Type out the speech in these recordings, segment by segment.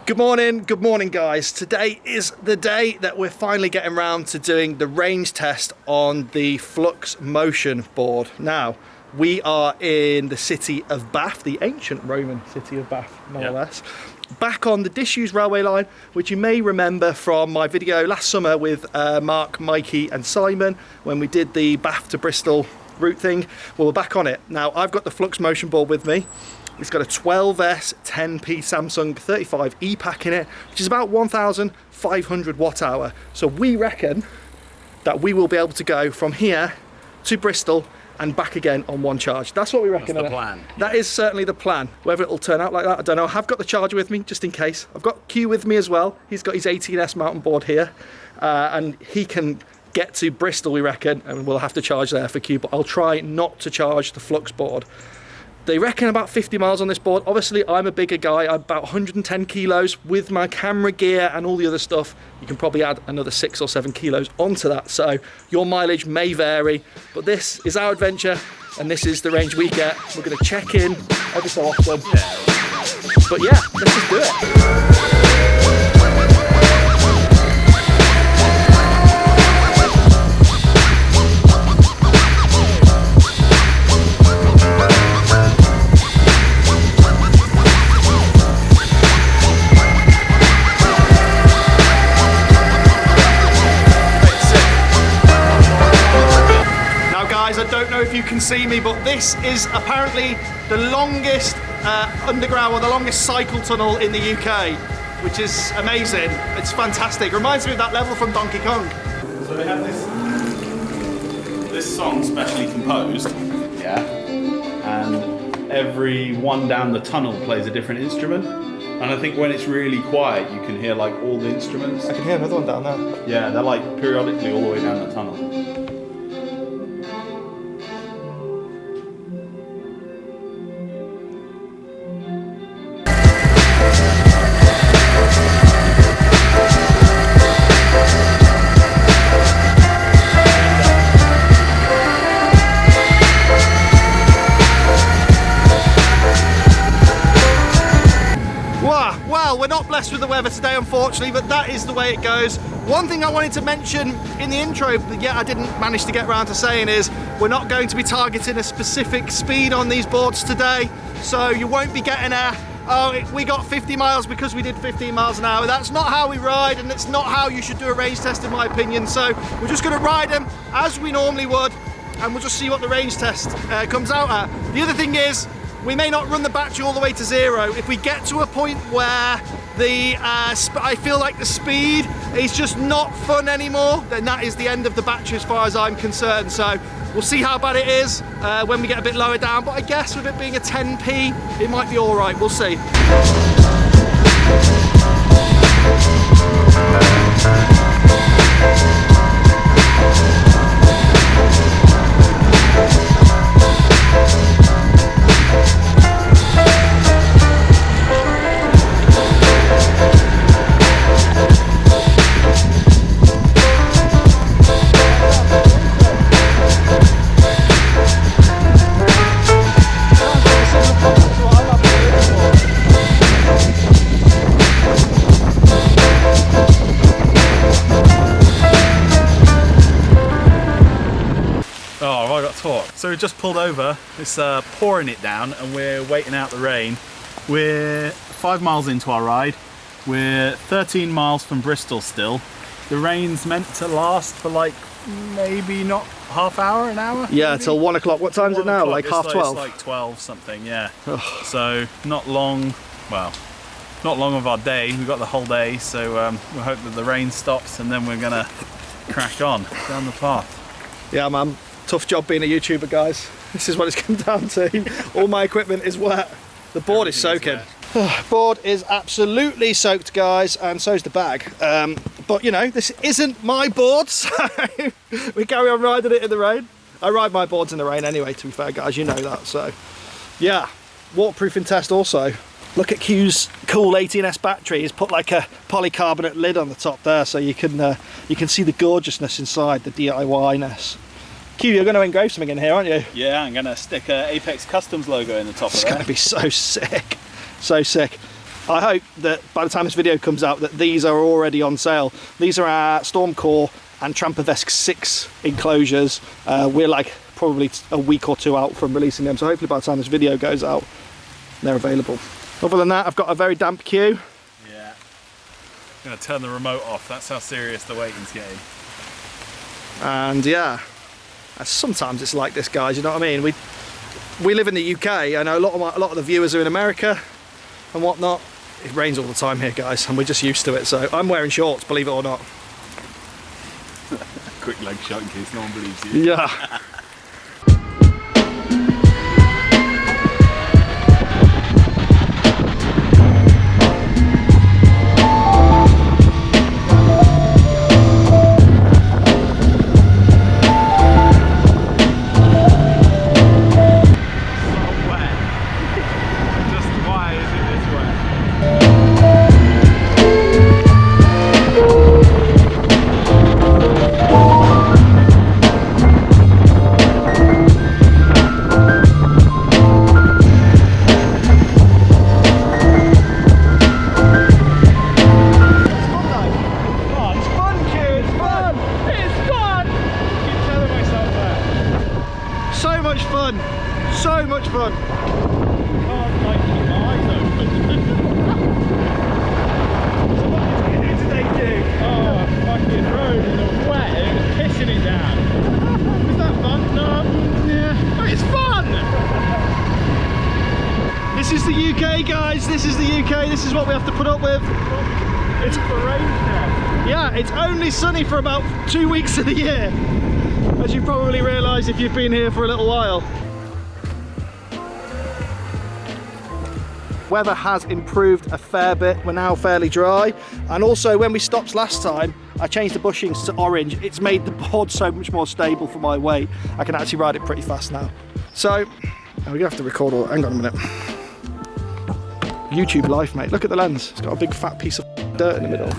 Good morning guys. Today is the day that we're finally getting around to doing the range test on the Flux Motion board. Now, we are in the city of Bath, the ancient Roman city of Bath, more or less. Back on the disused railway line, which you may remember from my video last summer with Mark, Mikey and Simon, when we did the Bath to Bristol route thing. Well, we're back on it. Now, I've got the Flux Motion board with me. It's got a 12S 10P Samsung 35 e-pack in it, which is about 1,500 watt hour. So we reckon that we will be able to go from here to Bristol and back again on one charge. That's what we reckon. That's the plan. That is certainly the plan. Whether it'll turn out like that, I don't know. I have got the charger with me, just in case. I've got Q with me as well. He's got his 18S mountain board here, and he can get to Bristol, we reckon, and we'll have to charge there for Q, but I'll try not to charge the Flux board. They reckon about 50 miles on this board. Obviously, I'm a bigger guy. I'm about 110 kilos with my camera gear and all the other stuff. You can probably add another 6 or 7 kilos onto that. So your mileage may vary, but this is our adventure and this is the range we get. We're gonna check in every so often. But yeah, let's just do it. I don't know if you can see me, but this is apparently the longest underground or the longest cycle tunnel in the UK, which is amazing. It's fantastic. Reminds me of that level from Donkey Kong. So they have this song specially composed, and every one down the tunnel plays a different instrument. And I think when it's really quiet, you can hear like all the instruments. I can hear another one down there. Yeah, they're like periodically all the way down the tunnel. Well, we're not blessed with the weather today, unfortunately, but that is the way it goes. One thing I wanted to mention in the intro, but yet I didn't manage to get around to saying, is we're not going to be targeting a specific speed on these boards today. So you won't be getting we got 50 miles because we did 15 miles an hour. That's not how we ride, and it's not how you should do a range test, in my opinion. So we're just going to ride them as we normally would, and we'll just see what the range test comes out at. The other thing is, we may not run the battery all the way to 0. If we get to a point where I feel like the speed is just not fun anymore, then that is the end of the battery as far as I'm concerned. So we'll see how bad it is when we get a bit lower down. But I guess with it being a 10p, it might be all right. We'll see. So we just pulled over, it's pouring it down and we're waiting out the rain. We're 5 miles into our ride, we're 13 miles from Bristol still. The rain's meant to last for like maybe not half hour, an hour? Yeah, maybe? till 1 o'clock. What time is it now? Like half 12? It's like 12 something, yeah. So not long, well, not long of our day. We've got the whole day, so we hope that the rain stops and then we're gonna crack on down the path. Yeah, man. Tough job being a YouTuber, guys. This is what it's come down to. All my equipment is wet. The board is soaking. Board is absolutely soaked, guys, and so's the bag. But you know, this isn't my board, so we carry on riding it in the rain. I ride my boards in the rain anyway, to be fair, guys, you know that. So yeah, waterproofing test also. Look at Q's cool 18S battery. He's put like a polycarbonate lid on the top there, so you can see the gorgeousness inside, the DIY-ness. Q, you're going to engrave something in here, aren't you? Yeah, I'm going to stick a Apex Customs logo in the top of that. It's going to be so sick. So sick. I hope that by the time this video comes out that these are already on sale. These are our Stormcore and Trampovesk 6 enclosures. We're like probably a week or two out from releasing them, so hopefully by the time this video goes out they're available. Other than that, I've got a very damp queue. Yeah. I'm gonna turn the remote off. That's how serious the waiting's getting. And yeah, sometimes it's like this, guys, you know what I mean? We live in the UK. I know a lot of the viewers are in America and whatnot. It rains all the time here, guys, and we're just used to it. So I'm wearing shorts, believe it or not. Quick leg shot in case no one believes you. Yeah. So much fun. Can't like keep my eyes open. So what did you do today, Duke? Oh, I fucking rode in the wet and it was pissing it down. Was that fun? No. Yeah. But it's fun! This is the UK, guys. This is the UK. This is what we have to put up with. It's for range now. Yeah, it's only sunny for about 2 weeks of the year, as you probably realise if you've been here for a little while. Weather has improved a fair bit. We're now fairly dry, and also when we stopped last time I changed the bushings to orange. It's made the board so much more stable for my weight. I can actually ride it pretty fast now. So we're gonna have to record all. Hang on a minute. YouTube life, mate. Look at the lens. It's got a big fat piece of dirt in the middle.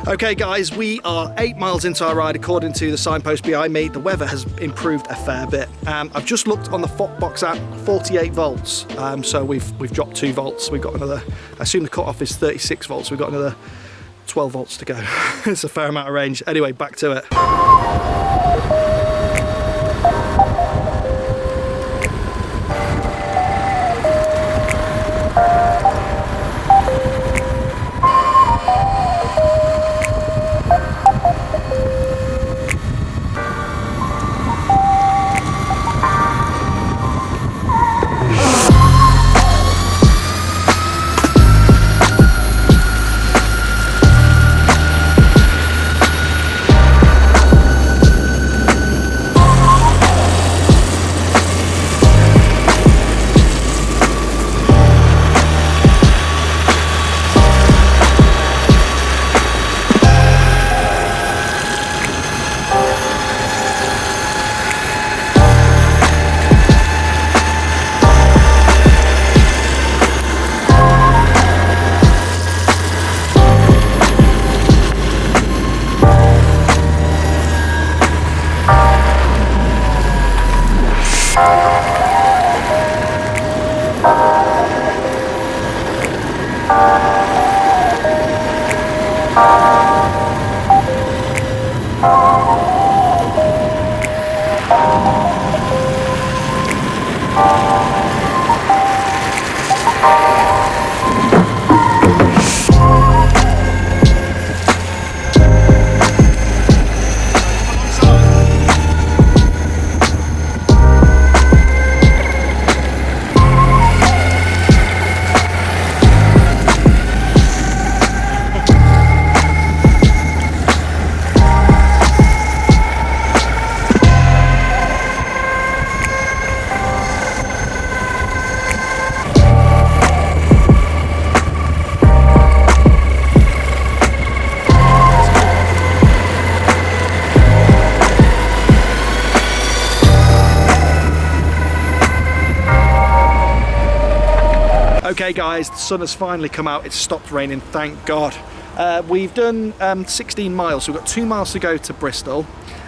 Okay guys, we are 8 miles into our ride. According to the signpost behind me, the weather has improved a fair bit. I've just looked on the Foxbox app, 48 volts. So we've dropped 2 volts. We've got another, I assume the cutoff is 36 volts. We've got another 12 volts to go. It's a fair amount of range. Anyway, back to it. Okay guys, the sun has finally come out. It's stopped raining, thank God. We've done 16 miles, so we've got 2 miles to go to Bristol,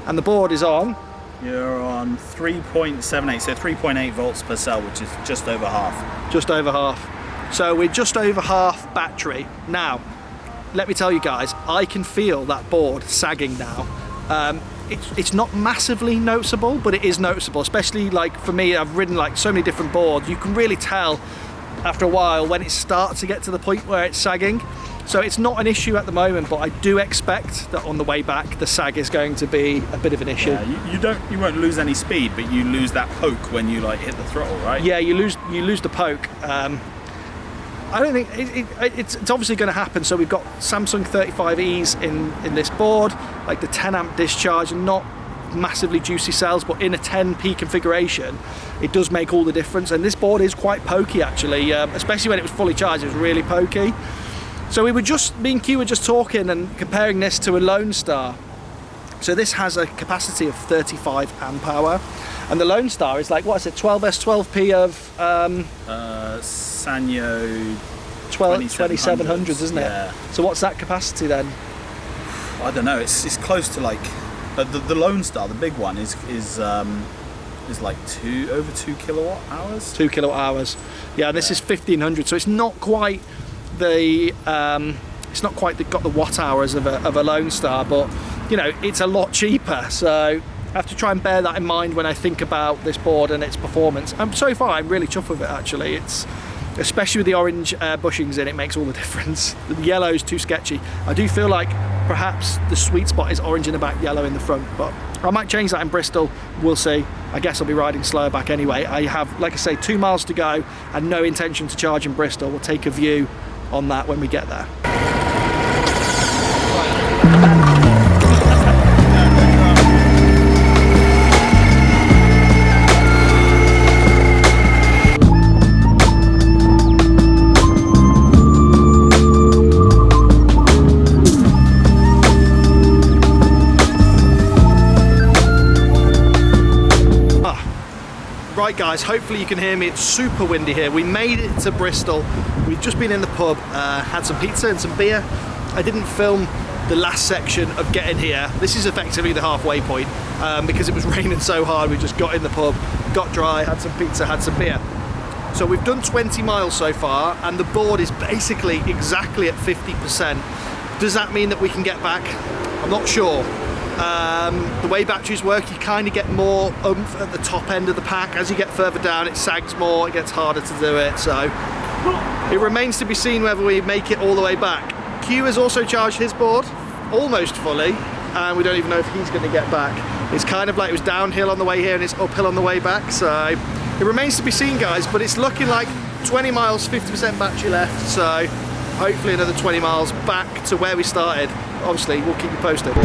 and the board is on You're on 3.78, so 3.8 volts per cell, which is just over half. Just over half. So we're just over half battery. Now, let me tell you guys, I can feel that board sagging now. It's not massively noticeable, but it is noticeable, especially like for me, I've ridden like so many different boards. You can really tell after a while when it starts to get to the point where it's sagging. So it's not an issue at the moment, but I do expect that on the way back, the sag is going to be a bit of an issue. Yeah, you won't lose any speed, but you lose that poke when you like hit the throttle, right? Yeah, you lose the poke. I don't think it's obviously going to happen. So we've got Samsung 35Es in this board, like the 10 amp discharge, and not massively juicy cells, but in a 10p configuration, it does make all the difference. And this board is quite pokey actually, especially when it was fully charged. It was really pokey. So me and Q were just talking and comparing this to a Lone Star. So this has a capacity of 35 amp hour, and the Lone Star is like, what is it, 12S 12P of Sanyo 2700s, isn't it? Yeah. So what's that capacity then? I don't know. It's close to like the Lone Star, the big one, is like over 2 kilowatt hours. 2 kilowatt hours. Yeah, and this is 1500, so it's not quite got the watt hours of a Lone Star, but you know, it's a lot cheaper. So I have to try and bear that in mind when I think about this board and its performance. So far I'm really chuffed with it actually. It's, especially with the orange bushings in, it makes all the difference. The yellow's too sketchy. I do feel like perhaps the sweet spot is orange in the back, yellow in the front, but I might change that in Bristol. We'll see. I guess I'll be riding slower back anyway. I have, like I say, 2 miles to go and no intention to charge in Bristol. We'll take a view on that when we get there. Right guys, hopefully you can hear me. It's super windy here. We made it to Bristol. We've just been in the pub, had some pizza and some beer. I didn't film the last section of getting here. This is effectively the halfway point because it was raining so hard. We just got in the pub, got dry, had some pizza, had some beer. So we've done 20 miles so far and the board is basically exactly at 50%. Does that mean that we can get back? I'm not sure. The way batteries work, you kind of get more oomph at the top end of the pack. As you get further down, it sags more, it gets harder to do it. So it remains to be seen whether we make it all the way back. Q has also charged his board almost fully, and we don't even know if he's going to get back. It's kind of like it was downhill on the way here and it's uphill on the way back. So it remains to be seen, guys, but it's looking like 20 miles, 50% battery left. So hopefully another 20 miles back to where we started. Obviously, we'll keep you posted.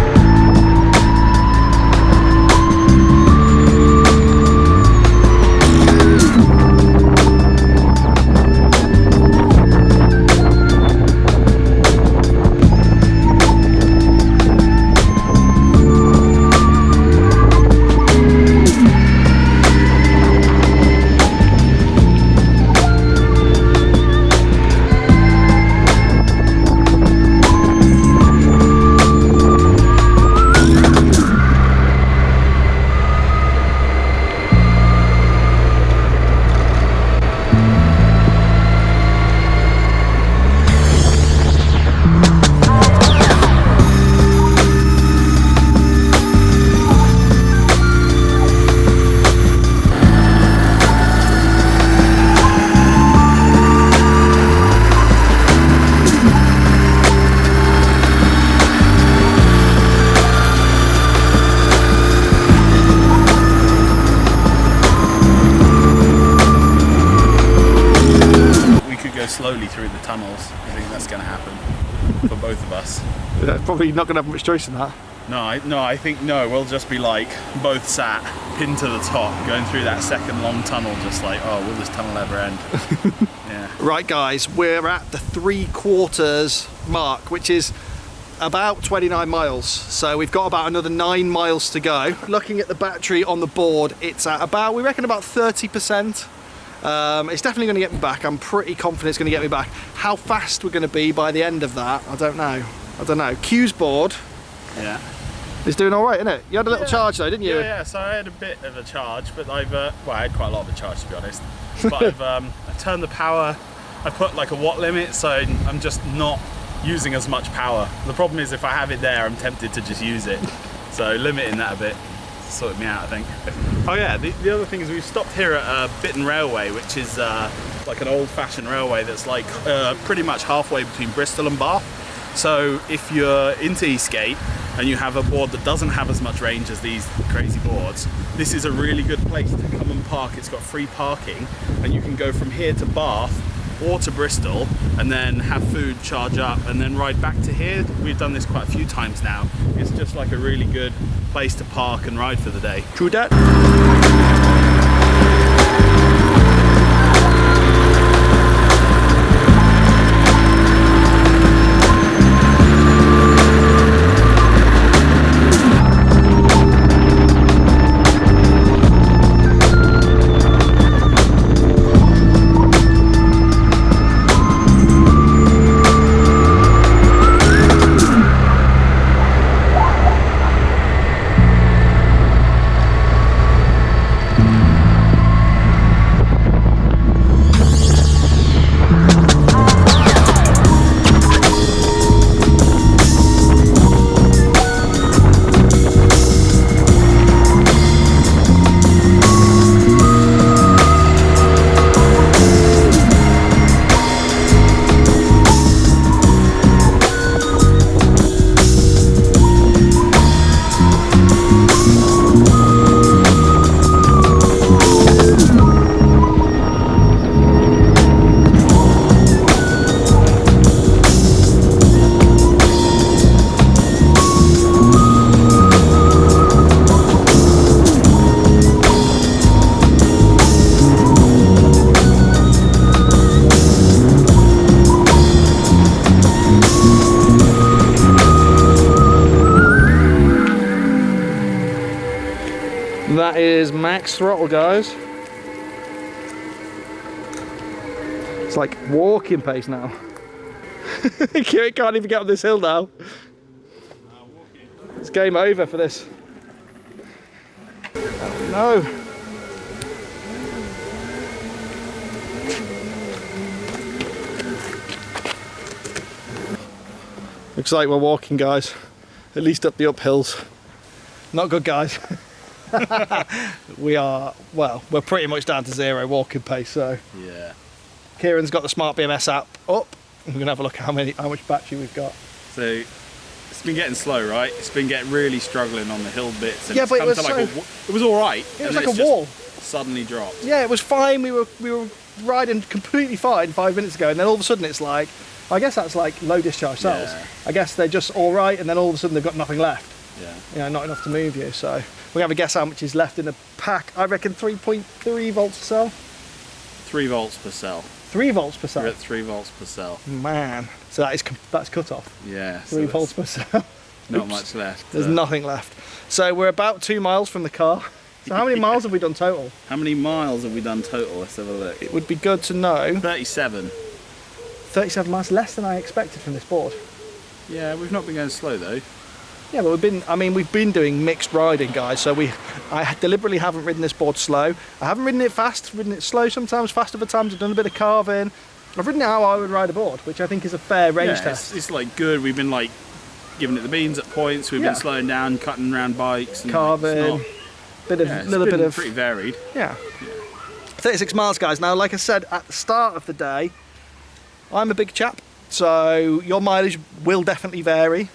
Slowly through the tunnels. I think that's going to happen for both of us. Probably not going to have much choice in that. I think we'll just be like both sat pinned to the top going through that second long tunnel, just like, oh, will this tunnel ever end? Yeah. Right guys, we're at the 3/4 mark, which is about 29 miles. So we've got about another 9 miles to go. Looking at the battery on the board, it's at about, we reckon about 30%. It's definitely going to get me back. I'm pretty confident it's going to get me back. How fast we're going to be by the end of that, I don't know. Q's board, yeah, It's doing all right, isn't it? You had a little charge though, didn't you? Yeah, so I had a bit of a charge, but I've, well, I had quite a lot of a charge to be honest. But I've turned the power, I put like a watt limit, so I'm just not using as much power. The problem is if I have it there, I'm tempted to just use it. So limiting that a bit sorted me out, I think. Oh yeah, the other thing is we've stopped here at Bitton Railway, which is like an old-fashioned railway that's like pretty much halfway between Bristol and Bath. So if you're into e-skate and you have a board that doesn't have as much range as these crazy boards, this is a really good place to come and park. It's got free parking and you can go from here to Bath or to Bristol and then have food, charge up and then ride back to here. We've done this quite a few times now. It's just like a really good place to park and ride for the day. True that. That is max throttle, guys. It's like walking pace now. Kieran can't even get up this hill now. It's game over for this. Oh no. Looks like we're walking, guys. At least up the uphills. Not good, guys. We are, well, we're pretty much down to zero walking pace, so. Yeah. Kieran's got the Smart BMS app up. We're gonna have a look at how much battery we've got. So it's been getting slow, right? It's been getting really struggling on the hill bits. And yeah, but it was it was all right. It was like a wall. Suddenly dropped. Yeah, it was fine. We were riding completely fine 5 minutes ago, and then all of a sudden it's like, I guess that's like low discharge cells. Yeah. I guess they're just all right, and then all of a sudden they've got nothing left. Yeah. You know, not enough to move you. So we have a guess how much is left in the pack. I reckon 3.3 volts per cell. 3 volts per cell. 3 volts per cell. We're at 3 volts per cell. Man, so that's cut off. Yeah. 3 volts per cell. Not much left. There's nothing left. So we're about 2 miles from the car. So how many miles have we done total? How many miles have we done total? Let's have a look. It would be good to know. 37. 37 miles, less than I expected from this board. Yeah, we've not been going slow though. Yeah, but we've been doing mixed riding, guys. So I deliberately haven't ridden this board slow. I haven't ridden it fast, ridden it slow sometimes, fast other times. I've done a bit of carving. I've ridden it how I would ride a board, which I think is a fair range test. It's like good. We've been like giving it the beans at points. We've been slowing down, cutting around bikes, and carving. Little bit of pretty varied. Yeah. 36 miles, guys. Now, like I said at the start of the day, I'm a big chap, so your mileage will definitely vary.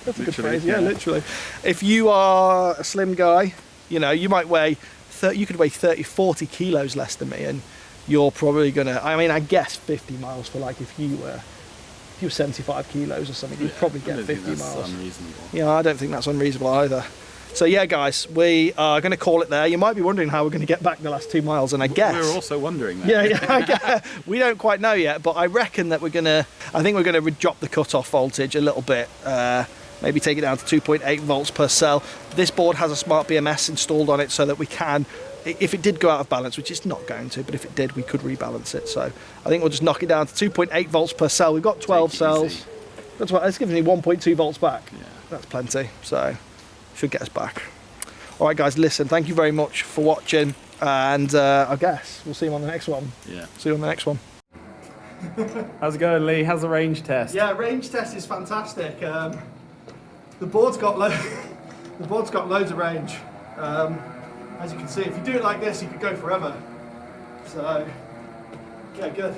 That's a good phrase. Yeah, literally. If you are a slim guy, you know, you might weigh you could weigh 30, 40 kilos less than me, and you're probably gonna. I mean, I guess 50 miles for like if you were 75 kilos or something, you'd probably get 50 miles. Unreasonable. Yeah, I don't think that's unreasonable either. So yeah, guys, we are going to call it there. You might be wondering how we're going to get back the last 2 miles, and I guess we're also wondering that. Yeah, we don't quite know yet, but I reckon that we're gonna. I think we're going to drop the cut-off voltage a little bit. Maybe take it down to 2.8 volts per cell. This board has a Smart BMS installed on it, so that we can, if it did go out of balance, which it's not going to, but if it did, we could rebalance it. So I think we'll just knock it down to 2.8 volts per cell. We've got 12 cells. That's what, it's giving me 1.2 volts back. Yeah. That's plenty, so should get us back. All right, guys, listen, thank you very much for watching, and I guess we'll see you on the next one. Yeah. See you on the next one. How's it going, Lee? How's the range test? Yeah, range test is fantastic. The board's got loads of range. As you can see, if you do it like this, you could go forever. So, yeah, good.